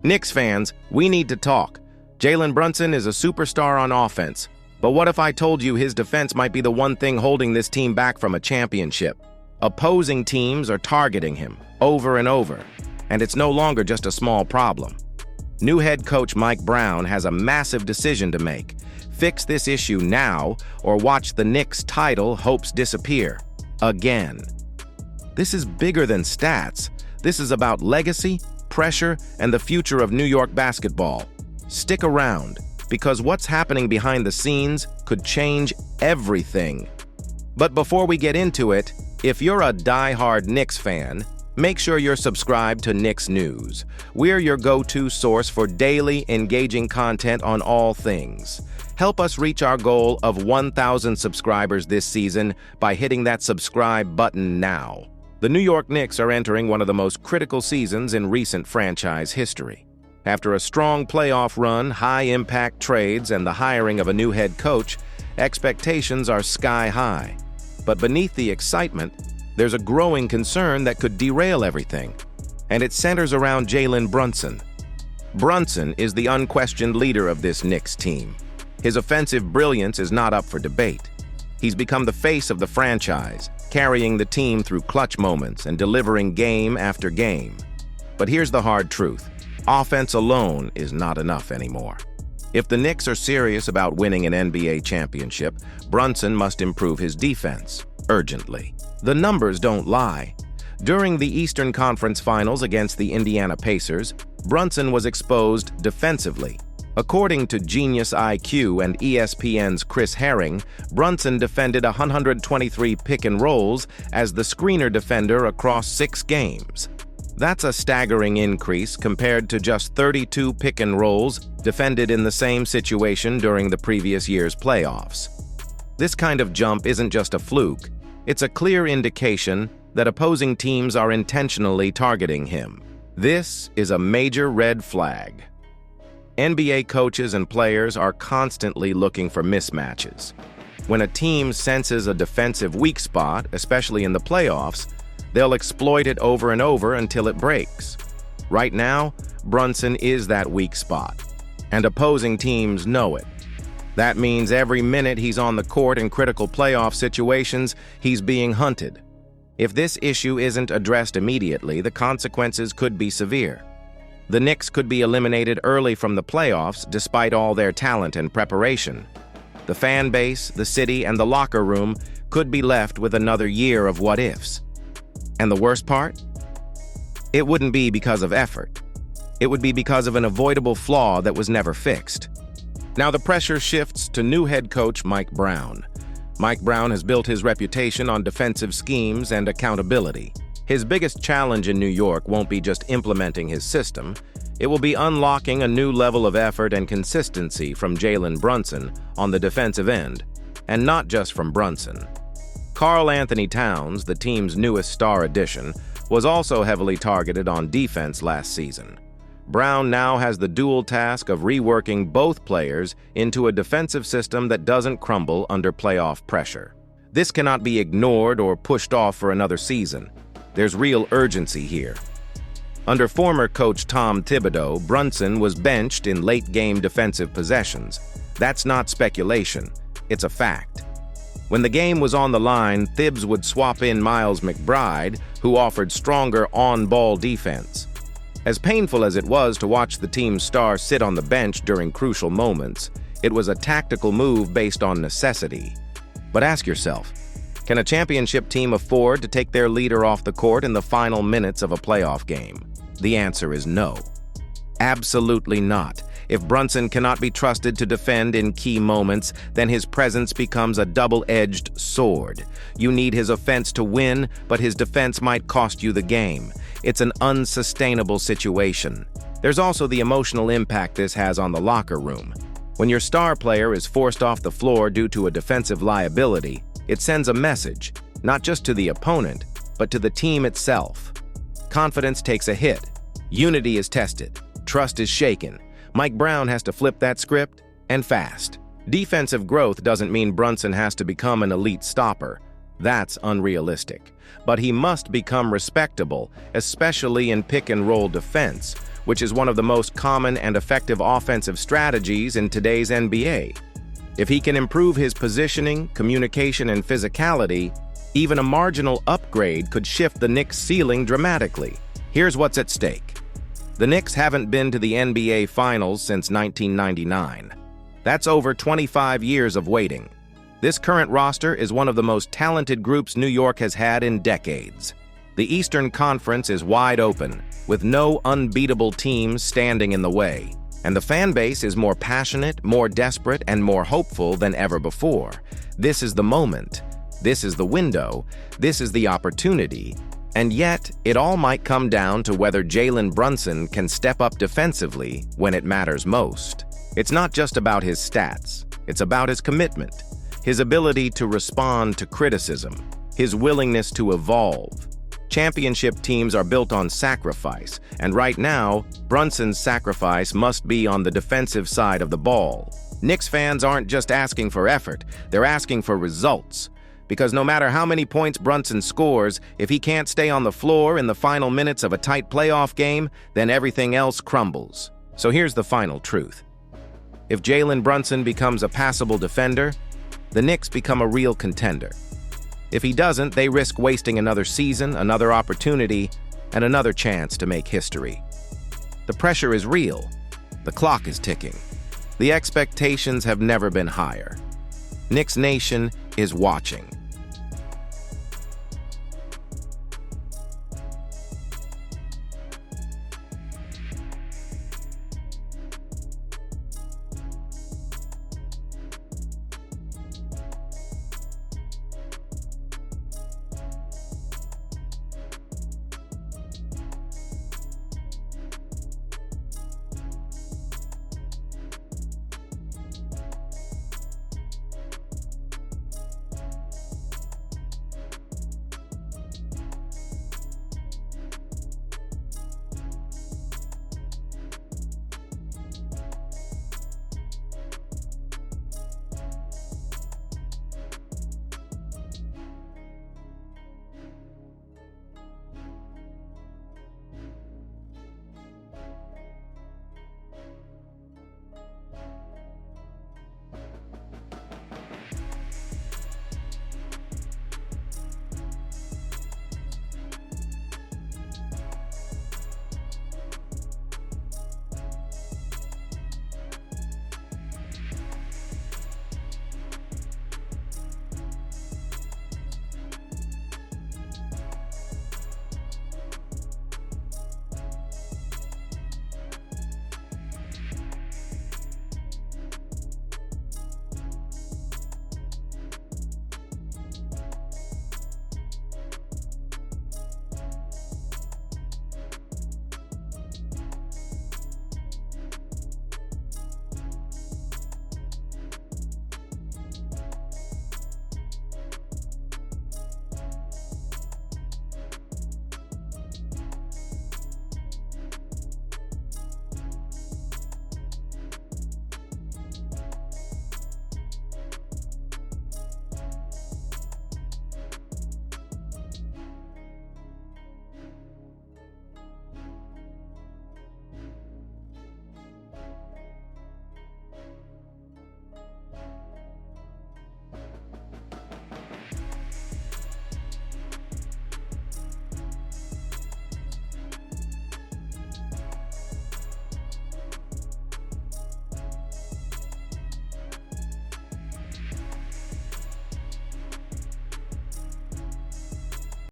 Knicks fans, we need to talk. Jalen Brunson is a superstar on offense, but what if I told you his defense might be the one thing holding this team back from a championship? Opposing teams are targeting him over and over, and it's no longer just a small problem. New head coach Mike Brown has a massive decision to make. Fix this issue now, or watch the Knicks' title hopes disappear. Again. This is bigger than stats. This is about legacy, pressure, and the future of New York basketball. Stick around, because what's happening behind the scenes could change everything. But before we get into it, if you're a die-hard Knicks fan, make sure you're subscribed to Knicks News. We're your go-to source for daily, engaging content on all things. Help us reach our goal of 1,000 subscribers this season by hitting that subscribe button now. The New York Knicks are entering one of the most critical seasons in recent franchise history. After a strong playoff run, high-impact trades, and the hiring of a new head coach, expectations are sky-high. But beneath the excitement, there's a growing concern that could derail everything, and it centers around Jalen Brunson. Brunson is the unquestioned leader of this Knicks team. His offensive brilliance is not up for debate. He's become the face of the franchise, carrying the team through clutch moments and delivering game after game. But here's the hard truth. Offense alone is not enough anymore. If the Knicks are serious about winning an NBA championship, Brunson must improve his defense, urgently. The numbers don't lie. During the Eastern Conference Finals against the Indiana Pacers, Brunson was exposed defensively. According to Genius IQ and ESPN's Chris Herring, Brunson defended 123 pick-and-rolls as the screener defender across 6 games. That's a staggering increase compared to just 32 pick-and-rolls defended in the same situation during the previous year's playoffs. This kind of jump isn't just a fluke. It's a clear indication that opposing teams are intentionally targeting him. This is a major red flag. NBA coaches and players are constantly looking for mismatches. When a team senses a defensive weak spot, especially in the playoffs, they'll exploit it over and over until it breaks. Right now, Brunson is that weak spot, and opposing teams know it. That means every minute he's on the court in critical playoff situations, he's being hunted. If this issue isn't addressed immediately, the consequences could be severe. The Knicks could be eliminated early from the playoffs despite all their talent and preparation. The fan base, the city, and the locker room could be left with another year of what-ifs. And the worst part? It wouldn't be because of effort. It would be because of an avoidable flaw that was never fixed. Now the pressure shifts to new head coach Mike Brown. Mike Brown has built his reputation on defensive schemes and accountability. His biggest challenge in New York won't be just implementing his system. It will be unlocking a new level of effort and consistency from Jalen Brunson on the defensive end, and not just from Brunson. Karl Anthony Towns, the team's newest star addition, was also heavily targeted on defense last season. Brown now has the dual task of reworking both players into a defensive system that doesn't crumble under playoff pressure. This cannot be ignored or pushed off for another season. There's real urgency here. Under former coach Tom Thibodeau, Brunson was benched in late-game defensive possessions. That's not speculation. It's a fact. When the game was on the line, Thibs would swap in Miles McBride, who offered stronger on-ball defense. As painful as it was to watch the team's star sit on the bench during crucial moments, it was a tactical move based on necessity. But ask yourself, can a championship team afford to take their leader off the court in the final minutes of a playoff game? The answer is no. Absolutely not. If Brunson cannot be trusted to defend in key moments, then his presence becomes a double-edged sword. You need his offense to win, but his defense might cost you the game. It's an unsustainable situation. There's also the emotional impact this has on the locker room. When your star player is forced off the floor due to a defensive liability, it sends a message, not just to the opponent, but to the team itself. Confidence takes a hit. Unity is tested. Trust is shaken. Mike Brown has to flip that script, and fast. Defensive growth doesn't mean Brunson has to become an elite stopper. That's unrealistic. But he must become respectable, especially in pick-and-roll defense, which is one of the most common and effective offensive strategies in today's NBA. If he can improve his positioning, communication, and physicality, even a marginal upgrade could shift the Knicks' ceiling dramatically. Here's what's at stake. The Knicks haven't been to the NBA Finals since 1999. That's over 25 years of waiting. This current roster is one of the most talented groups New York has had in decades. The Eastern Conference is wide open, with no unbeatable teams standing in the way. And the fan base is more passionate, more desperate, and more hopeful than ever before. This is the moment. This is the window. This is the opportunity. And yet, it all might come down to whether Jalen Brunson can step up defensively when it matters most. It's not just about his stats. It's about his commitment, his ability to respond to criticism, his willingness to evolve. Championship teams are built on sacrifice, and right now, Brunson's sacrifice must be on the defensive side of the ball. Knicks fans aren't just asking for effort, they're asking for results. Because no matter how many points Brunson scores, if he can't stay on the floor in the final minutes of a tight playoff game, then everything else crumbles. So here's the final truth. If Jalen Brunson becomes a passable defender, the Knicks become a real contender. If he doesn't, they risk wasting another season, another opportunity, and another chance to make history. The pressure is real. The clock is ticking. The expectations have never been higher. Knicks Nation is watching.